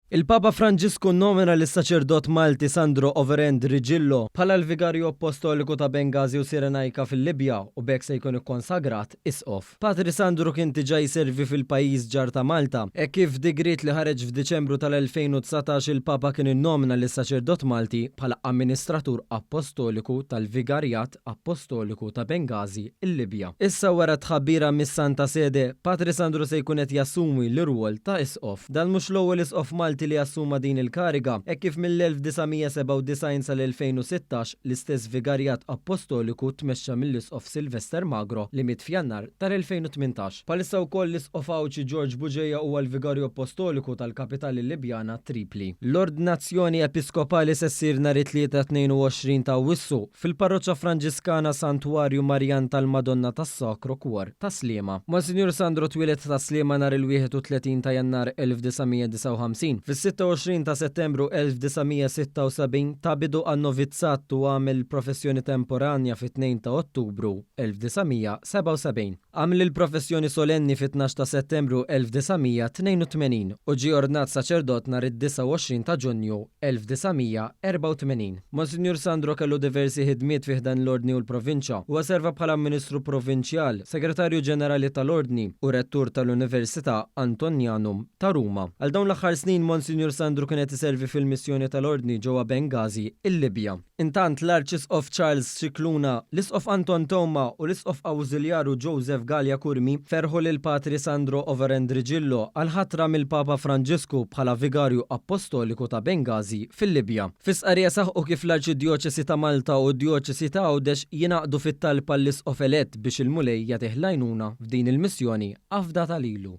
Il-Papa Franġisku nomina lis-saċerdot Malti Sandro Overendriġillo bħala l-Vigarju Apostoliku ta' Bengazi u Sirenajka fil-Libja u bekk se jkun ikkonsagrat isqof. Patri Sandro kien diġà jservi fil-pajjiż ġar ta' Malta, kif digrit li ħareġ f'Diċembru tal-2019 il-Papa kien innomina lis-saċerdot Malti bħala amministratur apostoliku tal-Vigarjat Apostoliku ta' Bengazi il-Libja. Issa wara tħabbira mis-Santa Sede, Patri Sandro se jkun qed jassumi l-irwol ta' isqof. Dan mhux l-ewwel isqof Malti li assuma din il-kariga, kif mill-1997 sal-2016 l-istess Vigarjat Apostoliku tmexxa mill-isqof Silvester Magro li mit f'Jannar tal-2018. Palissa wkoll l-isqof Awċi George Buġeja huwa l-Vigarju Apostoliku tal-Kapitali Libjana Tripli. L-ordinazzjoni episkopali se ssir nhar it-tlieta 22 ta' Awwissu fil-Parroċċa Franġiskana Santwarju Marjan tal-Madonna tas-Sacro Cuor ta' Sliema. Monsignor Sandro twilet ta' Sliema nhar il-31 ta' Jannar 1959. Fis-26 ta' Settembru 1976 ta' bidu għan-novizzat u għamel professjoni temporanja fit-2 ta' Ottubru 1977. Għamel il-professjoni solenni fit-12 ta' Settembru 1982 u ġie ordnat saċerdot nhar id-29 ta' Ġunju 1984. Monsignor Sandro kellu diversi ħidmiet fih dan l-Ordni u l-Provinċja u serva bħala Ministru Provinċjal, Segretarju Ġenerali tal-Ordni u Rettur tal-Università Antonianum ta' Ruma. Għal dawn l-aħħar snin Monsignor Sandro kien qed iservi fil-missjoni tal-Ordni ġewwa Bengazi, il-Libja. Intant l-Arċisqof Charles Cicluna, l-Isqof Anton Toma u l-Isqof Awżiljaru Joseph Gallia Kurmi ferħu lil Patri Sandro Overendriġillo għal ħatra mill-Papa Franġisku bħala Vigarju Apostoliku ta' Bengazi fil-Libja. Fis-qarja saħħu kif l-Arċidjoċesi ta' Malta u d-Djoċesi ta' Għawdex jingħaqdu fit-talba l-Isqof elett biex il-Mulej jagħtih għajnuna f'din il-missjoni għafda talilu.